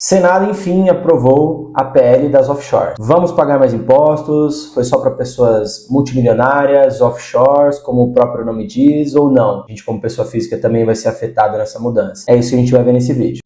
Senado, enfim, aprovou a PL das offshores. Vamos pagar mais impostos? Foi só para pessoas multimilionárias, offshores, como o próprio nome diz, ou não? A gente, como pessoa física, também vai ser afetado nessa mudança. É isso que a gente vai ver nesse vídeo.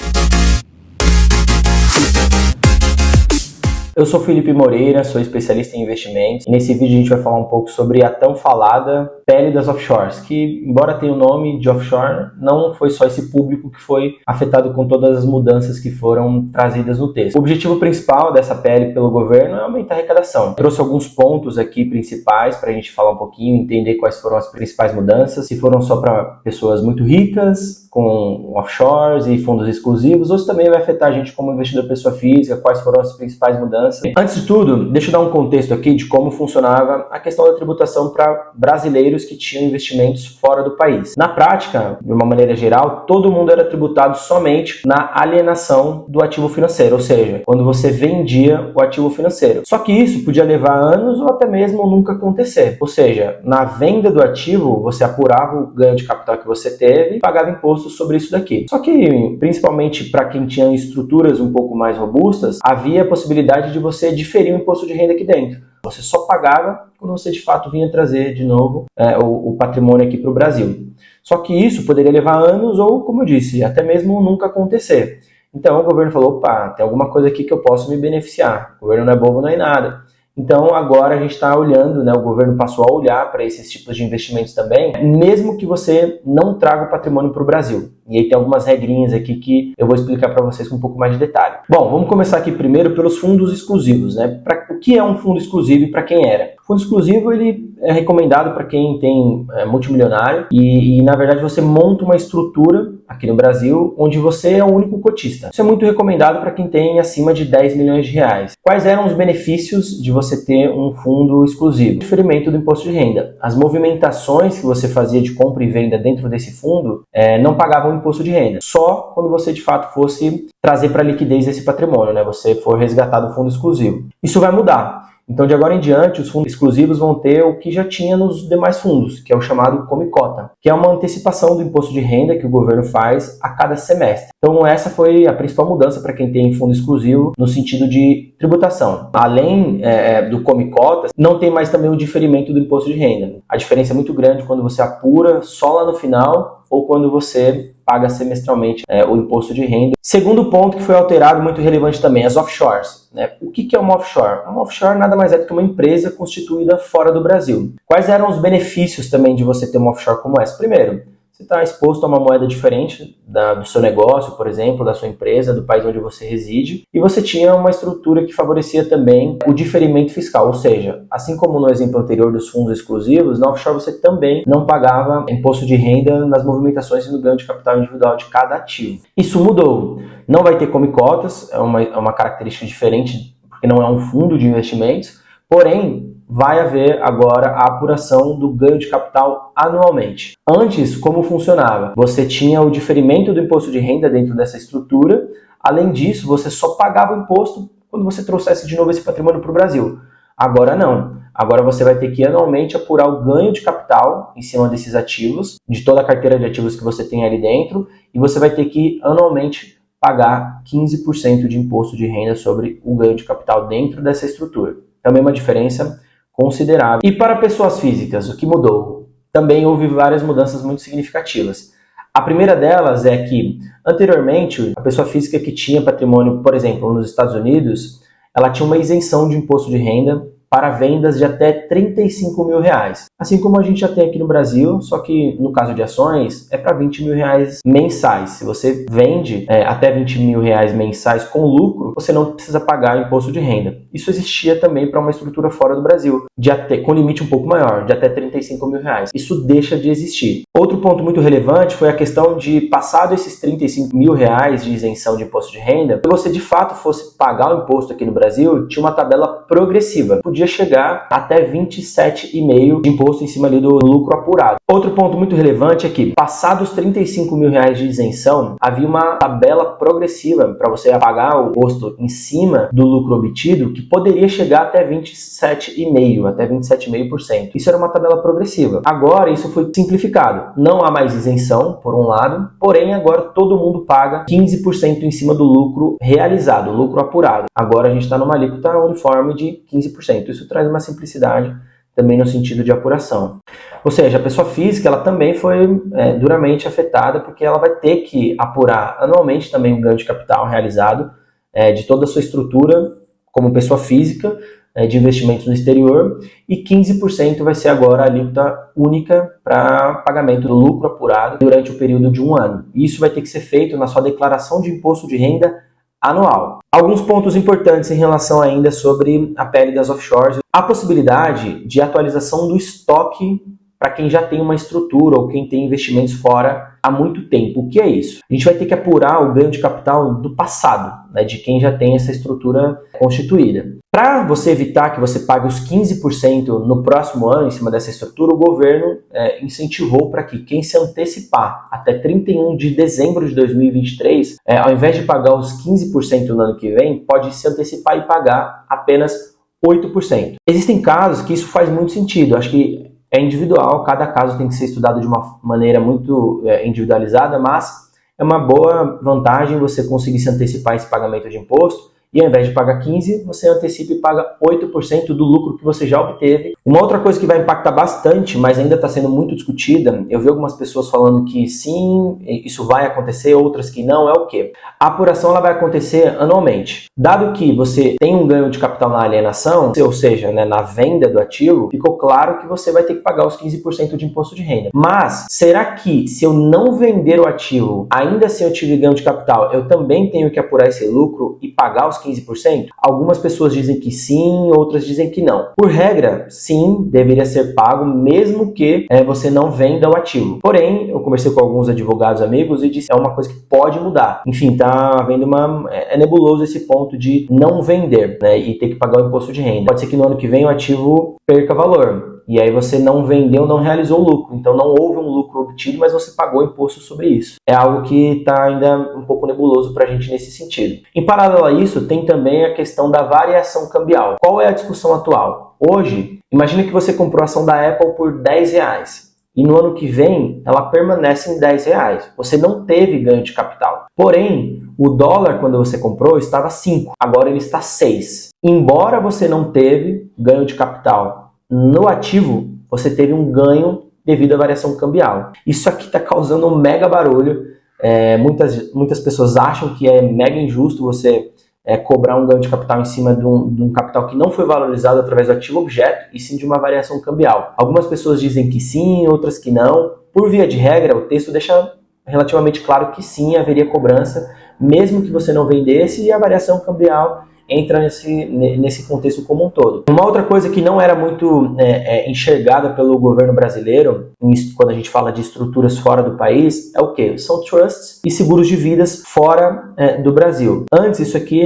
Eu sou Felipe Moreira, sou especialista em investimentos e nesse vídeo a gente vai falar um pouco sobre a tão falada PL das offshores, que embora tenha o nome de offshore, não foi só esse público que foi afetado com todas as mudanças que foram trazidas no texto. O objetivo principal dessa PL pelo governo é aumentar a arrecadação. Eu trouxe alguns pontos aqui principais para a gente falar um pouquinho, entender quais foram as principais mudanças, se foram só para pessoas muito ricas, com offshores e fundos exclusivos, ou se também vai afetar a gente como investidor pessoa física, quais foram as principais mudanças. Antes de tudo, deixa eu dar um contexto aqui de como funcionava a questão da tributação para brasileiros que tinham investimentos fora do país. Na prática, de uma maneira geral, todo mundo era tributado somente na alienação do ativo financeiro, ou seja, quando você vendia o ativo financeiro. Só que isso podia levar anos ou até mesmo nunca acontecer. Ou seja, na venda do ativo, você apurava o ganho de capital que você teve e pagava imposto sobre isso daqui. Só que, principalmente para quem tinha estruturas um pouco mais robustas, havia a possibilidade de você diferir o imposto de renda aqui dentro. Você só pagava quando você de fato vinha trazer de novo o patrimônio aqui para o Brasil. Só que isso poderia levar anos ou, como eu disse, até mesmo nunca acontecer. Então o governo falou, opa, tem alguma coisa aqui que eu posso me beneficiar. O governo não é bobo, não é nada. Então agora a gente está olhando, o governo passou a olhar para esses tipos de investimentos também, mesmo que você não traga o patrimônio para o Brasil. E aí tem algumas regrinhas aqui que eu vou explicar para vocês com um pouco mais de detalhe. Bom, vamos começar aqui primeiro pelos fundos exclusivos, O que é um fundo exclusivo e para quem era? O fundo exclusivo ele é recomendado para quem tem multimilionário e na verdade você monta uma estrutura aqui no Brasil onde você é o único cotista. Isso é muito recomendado para quem tem acima de 10 milhões de reais. Quais eram os benefícios de você ter um fundo exclusivo? Diferimento do imposto de renda. As movimentações que você fazia de compra e venda dentro desse fundo não pagavam imposto de renda. Só quando você de fato fosse trazer para liquidez esse patrimônio, Você for resgatar do fundo exclusivo. Isso vai mudar. Então, de agora em diante, os fundos exclusivos vão ter o que já tinha nos demais fundos, que é o chamado come-cota, que é uma antecipação do imposto de renda que o governo faz a cada semestre. Então, essa foi a principal mudança para quem tem fundo exclusivo no sentido de tributação. Além do come-cota, não tem mais também o diferimento do imposto de renda. A diferença é muito grande quando você apura só lá no final ou quando você paga semestralmente o imposto de renda. Segundo ponto que foi alterado, muito relevante também, as offshores. O que é uma offshore? Uma offshore nada mais é do que uma empresa constituída fora do Brasil. Quais eram os benefícios também de você ter uma offshore como essa? Primeiro, você está exposto a uma moeda diferente do seu negócio, por exemplo, da sua empresa, do país onde você reside, e você tinha uma estrutura que favorecia também o diferimento fiscal, ou seja, assim como no exemplo anterior dos fundos exclusivos, na offshore você também não pagava imposto de renda nas movimentações e no ganho de capital individual de cada ativo. Isso mudou. Não vai ter come-cotas, é uma característica diferente, porque não é um fundo de investimentos, porém, vai haver agora a apuração do ganho de capital anualmente. Antes, como funcionava? Você tinha o diferimento do imposto de renda dentro dessa estrutura. Além disso, você só pagava o imposto quando você trouxesse de novo esse patrimônio para o Brasil. Agora não. Agora você vai ter que anualmente apurar o ganho de capital em cima desses ativos, de toda a carteira de ativos que você tem ali dentro, e você vai ter que anualmente pagar 15% de imposto de renda sobre o ganho de capital dentro dessa estrutura. Também uma diferença considerável. E para pessoas físicas, o que mudou? Também houve várias mudanças muito significativas. A primeira delas é que, anteriormente, a pessoa física que tinha patrimônio, por exemplo, nos Estados Unidos, ela tinha uma isenção de imposto de renda para vendas de até 35 mil reais. Assim como a gente já tem aqui no Brasil, só que no caso de ações é para 20 mil reais mensais. Se você vende até 20 mil reais mensais com lucro, você não precisa pagar imposto de renda. Isso existia também para uma estrutura fora do Brasil, com limite um pouco maior, de até 35 mil reais. Isso deixa de existir. Outro ponto muito relevante foi a questão de, passado esses 35 mil reais de isenção de imposto de renda, se você de fato fosse pagar o imposto aqui no Brasil, tinha uma tabela progressiva. Podia podia chegar até 27,5% de imposto em cima ali do lucro apurado. Outro ponto muito relevante é que, passados R$35.000 de isenção, havia uma tabela progressiva para você pagar o imposto em cima do lucro obtido, que poderia chegar até 27,5%, até 27,5%. Isso era uma tabela progressiva. Agora isso foi simplificado. Não há mais isenção, por um lado, porém agora todo mundo paga 15% em cima do lucro realizado, lucro apurado. Agora a gente está numa alíquota uniforme de 15%. Isso traz uma simplicidade também no sentido de apuração. Ou seja, a pessoa física ela também foi duramente afetada, porque ela vai ter que apurar anualmente também o ganho de capital realizado de toda a sua estrutura como pessoa física, de investimentos no exterior, e 15% vai ser agora a alíquota única para pagamento do lucro apurado durante o período de um ano. Isso vai ter que ser feito na sua declaração de imposto de renda anual. Alguns pontos importantes em relação ainda sobre a pele das offshores. A possibilidade de atualização do estoque para quem já tem uma estrutura ou quem tem investimentos fora há muito tempo. O que é isso? A gente vai ter que apurar o ganho de capital do passado, de quem já tem essa estrutura constituída. Para você evitar que você pague os 15% no próximo ano em cima dessa estrutura, o governo incentivou para que quem se antecipar até 31 de dezembro de 2023, ao invés de pagar os 15% no ano que vem, pode se antecipar e pagar apenas 8%. Existem casos que isso faz muito sentido. Acho que é individual, cada caso tem que ser estudado de uma maneira muito individualizada, mas é uma boa vantagem você conseguir se antecipar esse pagamento de imposto e ao invés de pagar 15%, você antecipa e paga 8% do lucro que você já obteve. Uma outra coisa que vai impactar bastante, mas ainda está sendo muito discutida, eu vi algumas pessoas falando que sim, isso vai acontecer, outras que não, é o quê? A apuração ela vai acontecer anualmente. Dado que você tem um ganho de capital na alienação, ou seja, na venda do ativo, ficou claro que você vai ter que pagar os 15% de imposto de renda. Mas, será que se eu não vender o ativo, ainda assim eu tive ganho de capital, eu também tenho que apurar esse lucro e pagar os 15%? Algumas pessoas dizem que sim, outras dizem que não. Por regra, sim, deveria ser pago, mesmo que você não venda o ativo. Porém, eu conversei com alguns advogados amigos e disse que é uma coisa que pode mudar. Enfim, tá havendo é nebuloso esse ponto de não vender, e ter que pagar o imposto de renda. Pode ser que no ano que vem o ativo perca valor. E aí você não vendeu, não realizou o lucro. Então não houve um lucro obtido, mas você pagou imposto sobre isso. É algo que está ainda um pouco nebuloso para a gente nesse sentido. Em paralelo a isso, tem também a questão da variação cambial. Qual é a discussão atual? Hoje, imagine que você comprou a ação da Apple por R$10. E no ano que vem, ela permanece em R$10. Você não teve ganho de capital. Porém, o dólar, quando você comprou, estava 5. Agora ele está 6. Embora você não teve ganho de capital no ativo, você teve um ganho devido à variação cambial. Isso aqui está causando um mega barulho. Muitas pessoas acham que é mega injusto você cobrar um ganho de capital em cima de um capital que não foi valorizado através do ativo objeto, e sim de uma variação cambial. Algumas pessoas dizem que sim, outras que não. Por via de regra, o texto deixa relativamente claro que sim, haveria cobrança, mesmo que você não vendesse, e a variação cambial entra nesse contexto como um todo. Uma outra coisa que não era muito enxergada pelo governo brasileiro, quando a gente fala de estruturas fora do país, é o quê? São trusts e seguros de vidas fora do Brasil. Antes, isso aqui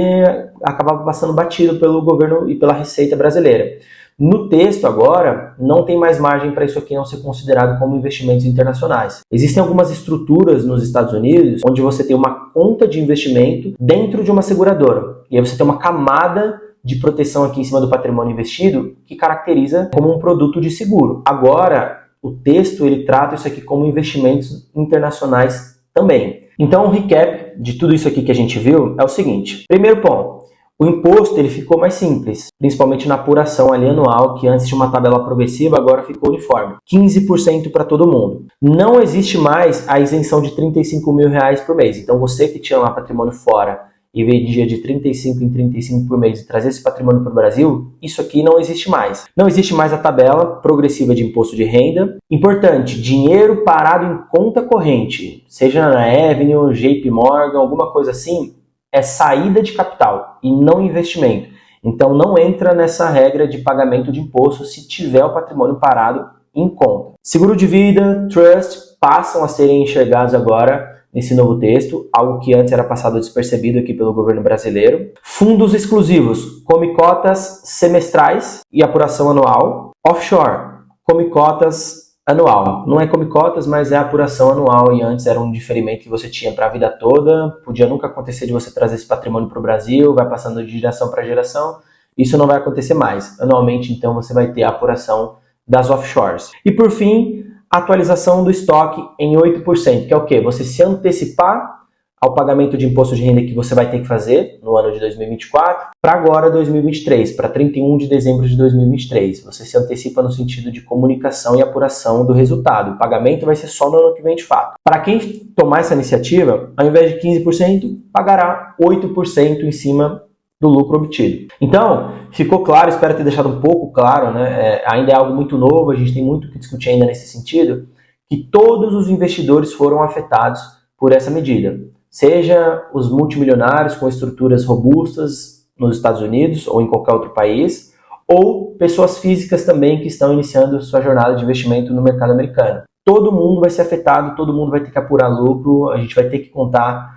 acabava passando batido pelo governo e pela Receita brasileira. No texto agora, não tem mais margem para isso aqui não ser considerado como investimentos internacionais. Existem algumas estruturas nos Estados Unidos onde você tem uma conta de investimento dentro de uma seguradora. E aí você tem uma camada de proteção aqui em cima do patrimônio investido que caracteriza como um produto de seguro. Agora, o texto ele trata isso aqui como investimentos internacionais também. Então, o recap de tudo isso aqui que a gente viu é o seguinte. Primeiro ponto. O imposto ele ficou mais simples, principalmente na apuração ali anual, que antes tinha uma tabela progressiva, agora ficou uniforme. 15% para todo mundo. Não existe mais a isenção de R$35.000 por mês. Então você que tinha lá patrimônio fora e vendia de 35 em 35 por mês e trazer esse patrimônio para o Brasil, isso aqui não existe mais. Não existe mais a tabela progressiva de imposto de renda. Importante, dinheiro parado em conta corrente, seja na Avenue, JP Morgan, alguma coisa assim, é saída de capital e não investimento. Então não entra nessa regra de pagamento de imposto se tiver o patrimônio parado em conta. Seguro de vida, trust, passam a serem enxergados agora nesse novo texto, algo que antes era passado despercebido aqui pelo governo brasileiro. Fundos exclusivos, come cotas semestrais e apuração anual. Offshore, come cotas anual. Não é come cotas, mas é apuração anual, e antes era um diferimento que você tinha para a vida toda, podia nunca acontecer de você trazer esse patrimônio para o Brasil, vai passando de geração para geração, isso não vai acontecer mais. Anualmente, então, você vai ter a apuração das offshores. E por fim, atualização do estoque em 8%, que é o quê? Você se antecipar ao pagamento de imposto de renda que você vai ter que fazer no ano de 2024, para agora 2023, para 31 de dezembro de 2023. Você se antecipa no sentido de comunicação e apuração do resultado. O pagamento vai ser só no ano que vem de fato. Para quem tomar essa iniciativa, ao invés de 15%, pagará 8% em cima do lucro obtido. Então, ficou claro, espero ter deixado um pouco claro, né? Ainda é algo muito novo, a gente tem muito o que discutir ainda nesse sentido, que todos os investidores foram afetados por essa medida. Seja os multimilionários com estruturas robustas nos Estados Unidos ou em qualquer outro país, ou pessoas físicas também que estão iniciando sua jornada de investimento no mercado americano. Todo mundo vai ser afetado, todo mundo vai ter que apurar lucro, a gente vai ter que contar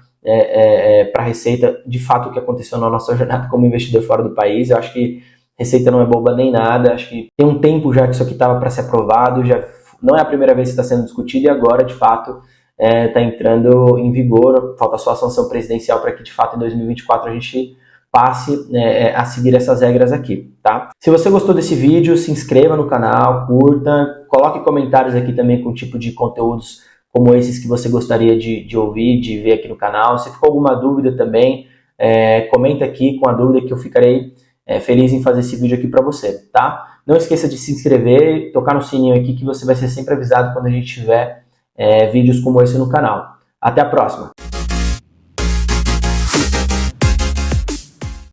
para a Receita de fato o que aconteceu na nossa jornada como investidor fora do país. Eu acho que Receita não é boba nem nada, acho que tem um tempo já que isso aqui estava para ser aprovado, já não é a primeira vez que está sendo discutido, e agora de fato está entrando em vigor. Falta só a sanção presidencial para que de fato em 2024 a gente passe a seguir essas regras aqui, tá? Se você gostou desse vídeo, se inscreva no canal, curta, coloque comentários aqui também com o tipo de conteúdos como esses que você gostaria de ouvir, de ver aqui no canal. Se ficou alguma dúvida também, comenta aqui com a dúvida que eu ficarei feliz em fazer esse vídeo aqui para você, tá? Não esqueça de se inscrever, tocar no sininho aqui que você vai ser sempre avisado quando a gente tiver vídeos como esse no canal. Até a próxima!